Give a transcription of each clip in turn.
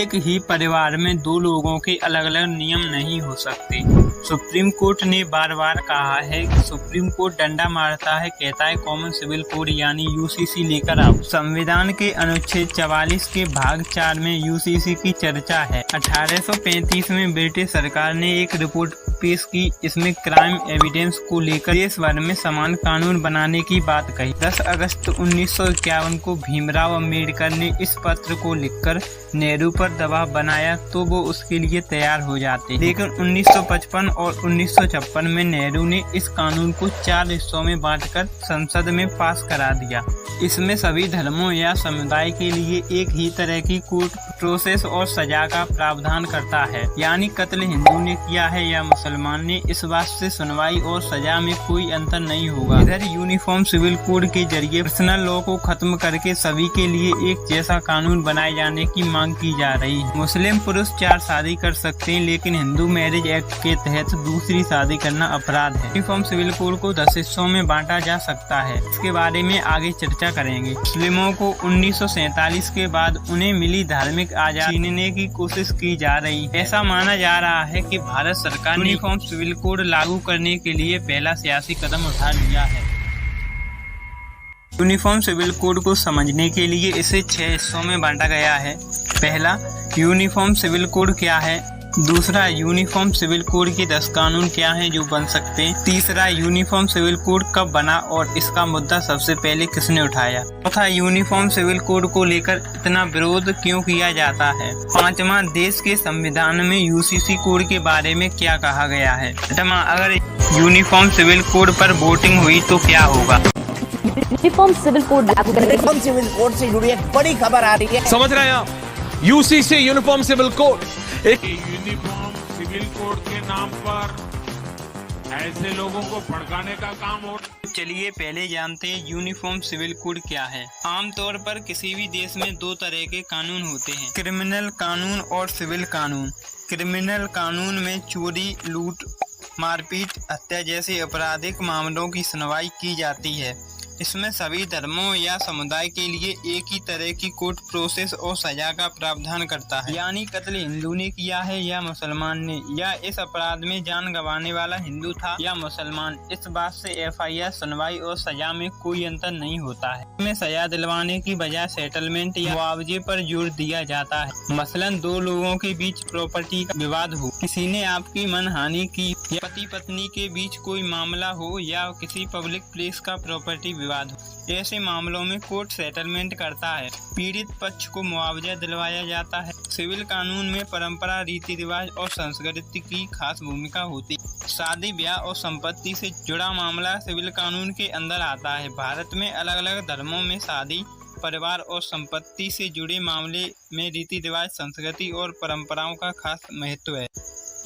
एक ही परिवार में दो लोगों के अलग अलग नियम नहीं हो सकते। सुप्रीम कोर्ट ने बार बार कहा है कि सुप्रीम कोर्ट डंडा मारता है, कहता है कॉमन सिविल कोड यानी यूसीसी लेकर आओ। संविधान के अनुच्छेद 44 के भाग 4 में यूसीसी की चर्चा है। 1835 में ब्रिटिश सरकार ने एक रिपोर्ट पेश की। इसमें क्राइम एविडेंस को लेकर देश भर में समान कानून बनाने की बात कही। 10 अगस्त 1951 को भीमराव अम्बेडकर ने इस पत्र को लिखकर नेहरू पर दबाव बनाया तो वो उसके लिए तैयार हो जाते, लेकिन 1955 और 1956 में नेहरू ने इस कानून को 4 हिस्सों में बांटकर संसद में पास करा दिया। इसमें सभी धर्मों या समुदाय के लिए एक ही तरह की कोर्ट प्रोसेस और सजा का प्रावधान करता है, यानी कत्ल हिंदू ने किया है या मुसलमान ने, इस बात से सुनवाई और सजा में कोई अंतर नहीं होगा। इधर यूनिफॉर्म सिविल कोड के जरिए पर्सनल लॉ को खत्म करके सभी के लिए एक जैसा कानून बनाए जाने की मांग की जा रही है। मुस्लिम पुरुष 4 शादी कर सकते हैं, लेकिन हिंदू मैरिज एक्ट के तहत दूसरी शादी करना अपराध है। यूनिफॉर्म सिविल कोड को 10 हिस्सों में बांटा जा सकता है। इसके बारे में आगे चर्चा करेंगे। मुस्लिमों को 1947 के बाद उन्हें मिली धार्मिक आजादी छीनने की कोशिश की जा रही है। ऐसा माना जा रहा है कि भारत सरकार ने यूनिफॉर्म सिविल कोड लागू करने के लिए पहला सियासी कदम उठा लिया है। यूनिफॉर्म सिविल कोड को समझने के लिए इसे 6 हिस्सों में बांटा गया है। पहला, यूनिफॉर्म सिविल कोड क्या है। दूसरा, यूनिफॉर्म सिविल कोड के 10 कानून क्या हैं जो बन सकते हैं। तीसरा, यूनिफॉर्म सिविल कोड कब बना और इसका मुद्दा सबसे पहले किसने उठाया। चौथा, यूनिफॉर्म सिविल कोड को लेकर इतना विरोध क्यों किया जाता है। पांचवा, देश के संविधान में यूसीसी कोड के बारे में क्या कहा गया है। छठवां, अगर यूनिफॉर्म सिविल कोड पर वोटिंग हुई तो क्या होगा। यूनिफॉर्म सिविल कोड से जुड़ी एक बड़ी खबर आ रही है। समझ रहे हैं आप, यूसीसी यूनिफॉर्म सिविल कोड एक यूनिफॉर्म सिविल कोड के नाम पर ऐसे लोगों को भड़काने का काम हो। चलिए पहले जानते हैं यूनिफॉर्म सिविल कोड क्या है। आमतौर पर किसी भी देश में 2 तरह के कानून होते हैं, क्रिमिनल कानून और सिविल कानून। क्रिमिनल कानून में चोरी, लूट, मारपीट, हत्या जैसे आपराधिक मामलों की सुनवाई की जाती है। इसमें सभी धर्मों या समुदाय के लिए एक ही तरह की कोर्ट प्रोसेस और सजा का प्रावधान करता है, यानी कत्ल हिंदू ने किया है या मुसलमान ने, या इस अपराध में जान गंवाने वाला हिंदू था या मुसलमान, इस बात से एफआईआर, सुनवाई और सजा में कोई अंतर नहीं होता है। इसमें सजा दिलवाने की बजाय सेटलमेंट या मुआवजे पर जोर दिया जाता है। मसलन 2 लोगों के बीच प्रॉपर्टी का विवाद हो, किसी ने आपकी मनहानि की, या पति पत्नी के बीच कोई मामला हो, या किसी पब्लिक प्लेस का प्रॉपर्टी विवाद हो। ऐसे मामलों में कोर्ट सेटलमेंट करता है, पीड़ित पक्ष को मुआवजा दिलवाया जाता है। सिविल कानून में परंपरा, रीति रिवाज और संस्कृति की खास भूमिका होती है। शादी, ब्याह और संपत्ति से जुड़ा मामला सिविल कानून के अंदर आता है। भारत में अलग अलग धर्मों में शादी, परिवार और संपत्ति से जुड़े मामले में रीति रिवाज, संस्कृति और परंपराओं का खास महत्व है।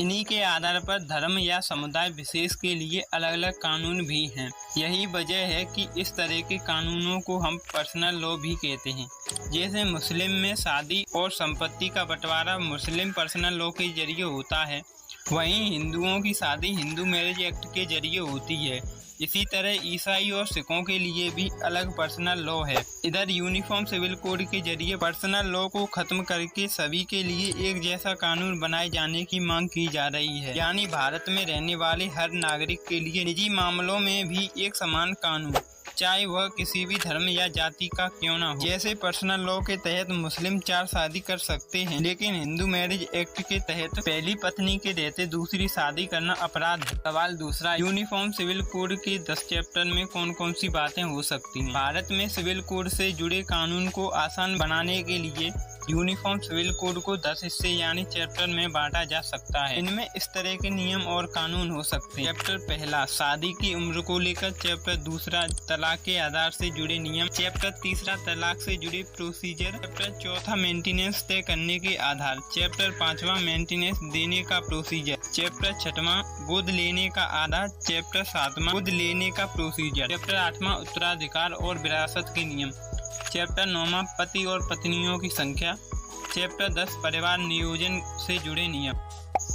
इन्हीं के आधार पर धर्म या समुदाय विशेष के लिए अलग अलग कानून भी हैं। यही वजह है कि इस तरह के कानूनों को हम पर्सनल लॉ भी कहते हैं। जैसे मुस्लिम में शादी और संपत्ति का बंटवारा मुस्लिम पर्सनल लॉ के जरिए होता है, वहीं हिंदुओं की शादी हिंदू मैरिज एक्ट के जरिए होती है। इसी तरह ईसाई और सिखों के लिए भी अलग पर्सनल लॉ है। इधर यूनिफॉर्म सिविल कोड के जरिए पर्सनल लॉ को खत्म करके सभी के लिए एक जैसा कानून बनाए जाने की मांग की जा रही है, यानी भारत में रहने वाले हर नागरिक के लिए निजी मामलों में भी एक समान कानून, चाहे वह किसी भी धर्म या जाति का क्यों ना हो। जैसे पर्सनल लॉ के तहत मुस्लिम 4 शादी कर सकते हैं, लेकिन हिंदू मैरिज एक्ट के तहत पहली पत्नी के रहते दूसरी शादी करना अपराध है। सवाल दूसरा, यूनिफॉर्म सिविल कोड के 10 चैप्टर में कौन कौन सी बातें हो सकती हैं। भारत में सिविल कोड से जुड़े कानून को आसान बनाने के लिए यूनिफॉर्म सिविल कोड को 10 हिस्से यानी चैप्टर में बांटा जा सकता है। इनमें इस तरह के नियम और कानून हो सकते हैं। चैप्टर पहला, शादी की उम्र को लेकर। चैप्टर दूसरा, तलाक के आधार से जुड़े नियम। चैप्टर तीसरा, तलाक से जुड़े प्रोसीजर। चैप्टर चौथा, मेंटेनेंस तय करने के आधार। चैप्टर 5वां, मेंटेनेंस देने का प्रोसीजर। चैप्टर 6वां, गोद लेने का आधार। चैप्टर 7वां, गोद लेने का प्रोसीजर। चैप्टर 8वां, उत्तराधिकार और विरासत के नियम। चैप्टर 9वां, पति और पत्नियों की संख्या। चैप्टर 10, परिवार नियोजन से जुड़े नियम।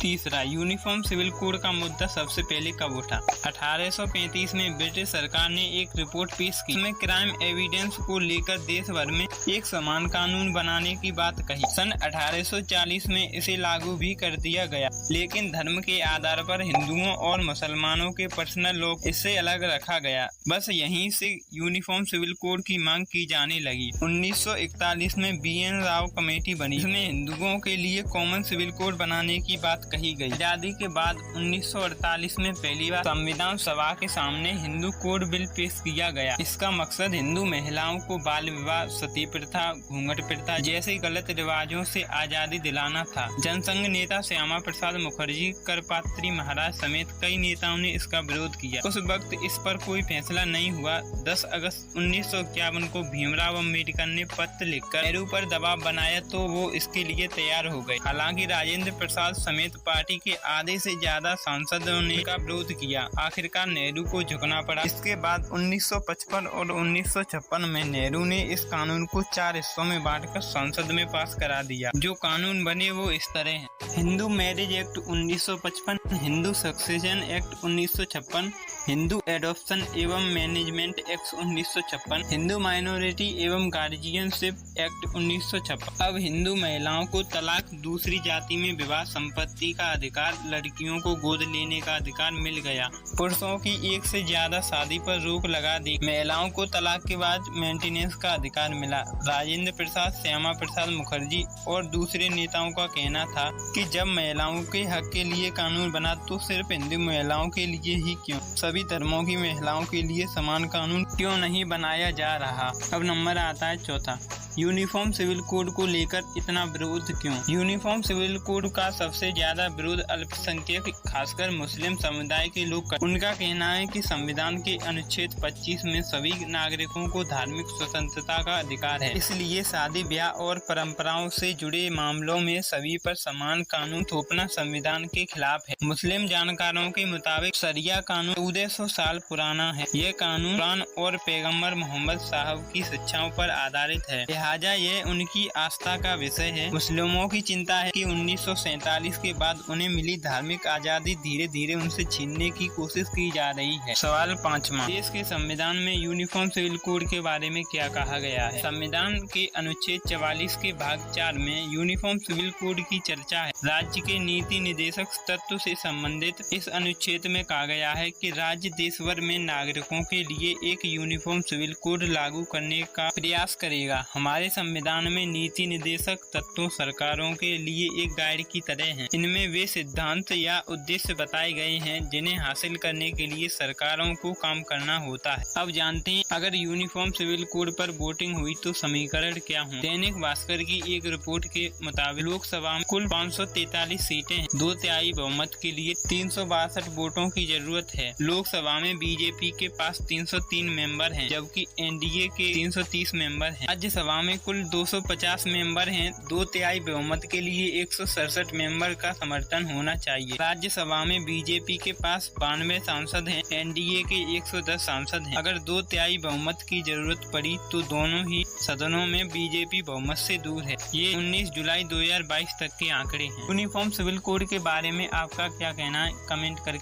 तीसरा, यूनिफॉर्म सिविल कोड का मुद्दा सबसे पहले कब उठा? 1835 में ब्रिटिश सरकार ने एक रिपोर्ट पेश की, इसमें क्राइम एविडेंस को लेकर देश भर में एक समान कानून बनाने की बात कही। सन 1840 में इसे लागू भी कर दिया गया, लेकिन धर्म के आधार पर हिंदुओं और मुसलमानों के पर्सनल लॉ इससे अलग रखा गया। बस यहीं से यूनिफॉर्म सिविल कोड की मांग की जाने लगी। 1941 में BN राव कमेटी बनी, इसमें हिंदुओं के लिए कॉमन सिविल कोड बनाने की बात कही गई। आजादी के बाद 1948 में पहली बार संविधान सभा के सामने हिंदू कोड बिल पेश किया गया। इसका मकसद हिंदू महिलाओं को बाल विवाह, सती प्रथा, घूंघट प्रथा जैसे गलत रिवाजों से आजादी दिलाना था। जनसंघ नेता श्यामा प्रसाद मुखर्जी, करपात्री महाराज समेत कई नेताओं ने इसका विरोध किया। उस वक्त इस पर कोई फैसला नहीं हुआ। 10 अगस्त 1951 को भीमराव अम्बेडकर ने पत्र लिखकर नेहरू पर दबाव बनाया तो वो इसके लिए तैयार हो गए। हालांकि राजेंद्र प्रसाद समेत पार्टी के आधे से ज्यादा सांसदों ने इसका विरोध किया। आखिरकार नेहरू को झुकना पड़ा। इसके बाद 1955 और 1956 में नेहरू ने इस कानून को 4 हिस्सों में बांटकर संसद में पास करा दिया। जो कानून बने वो इस तरह हैं: Hindu marriage act 1955, Hindu succession act 1956, Hindu adoption एवं मैनेजमेंट एक्ट 1956, हिंदू माइनॉरिटी एवं गार्जियनशिप एक्ट 1956। अब हिंदू महिलाओं को तलाक, दूसरी जाति में विवाह, संपत्ति का अधिकार, लड़कियों को गोद लेने का अधिकार मिल गया। पुरुषों की एक से ज्यादा शादी पर रोक लगा दी। महिलाओं को तलाक के बाद मेंटेनेंस का अधिकार मिला। राजेंद्र प्रसाद, श्यामा प्रसाद मुखर्जी और दूसरे नेताओं का कहना था कि जब महिलाओं के हक के लिए कानून बना तो सिर्फ हिंदू महिलाओं के लिए ही क्यों, सभी धर्मों की महिलाओं के लिए समान कानून क्यों नहीं बनाया जा रहा। अब नंबर आता है चौथा, यूनिफॉर्म सिविल कोड को लेकर इतना विरोध क्यों? यूनिफॉर्म सिविल कोड का सबसे ज्यादा विरोध अल्पसंख्यक, खासकर मुस्लिम समुदाय के लोग करते हैं। उनका कहना है कि संविधान के अनुच्छेद 25 में सभी नागरिकों को धार्मिक स्वतंत्रता का अधिकार है, इसलिए शादी ब्याह और परंपराओं से जुड़े मामलों में सभी पर समान कानून थोपना संविधान के खिलाफ है। मुस्लिम जानकारों के मुताबिक शरिया कानून 1400 साल पुराना है। यह कानून कुरान और पैगम्बर मोहम्मद साहब की शिक्षाओं पर आधारित है, लिहाजा यह उनकी आस्था का विषय है। मुस्लिमों की चिंता है कि 1947 के बाद उन्हें मिली धार्मिक आजादी धीरे धीरे उनसे छीनने की कोशिश की जा रही है। सवाल 5वां, देश के संविधान में यूनिफॉर्म सिविल कोड के बारे में क्या कहा गया है? संविधान के अनुच्छेद 44 के भाग 4 में यूनिफॉर्म सिविल कोड की चर्चा है। राज्य के नीति निर्देशक तत्व से संबंधित इस अनुच्छेद में कहा गया है कि राज्य देश भर में नागरिकों के लिए एक यूनिफॉर्म सिविल कोड लागू करने का प्रयास करेगा। हमारे संविधान में नीति निर्देशक तत्व सरकारों के लिए एक गाइड की तरह हैं। इनमें वे सिद्धांत या उद्देश्य बताए गए हैं जिन्हें हासिल करने के लिए सरकारों को काम करना होता है। अब जानते हैं अगर यूनिफॉर्म सिविल कोड पर वोटिंग हुई तो समीकरण क्या हों? दैनिक भास्कर की एक रिपोर्ट के मुताबिक लोकसभा में कुल 543 सीटें हैं। 2/3 बहुमत के लिए 362 वोटों की जरूरत है। लोकसभा में बीजेपी के पास 303 मेंबर हैं, जबकि एनडीए के 330 मेंबर हैं। राज्यसभा में कुल 250 मेंबर हैं। 2/3 बहुमत के लिए 167 मेंबर का समर्थन होना चाहिए। राज्यसभा में बीजेपी के पास 92 सांसद हैं, एनडीए के 110 सांसद हैं। अगर 2/3 बहुमत की जरूरत पड़ी तो दोनों ही सदनों में बीजेपी बहुमत से दूर है। ये 19 जुलाई 2022 तक के आंकड़े हैं। यूनिफॉर्म सिविल कोड के बारे में आपका क्या कहना है? कमेंट करके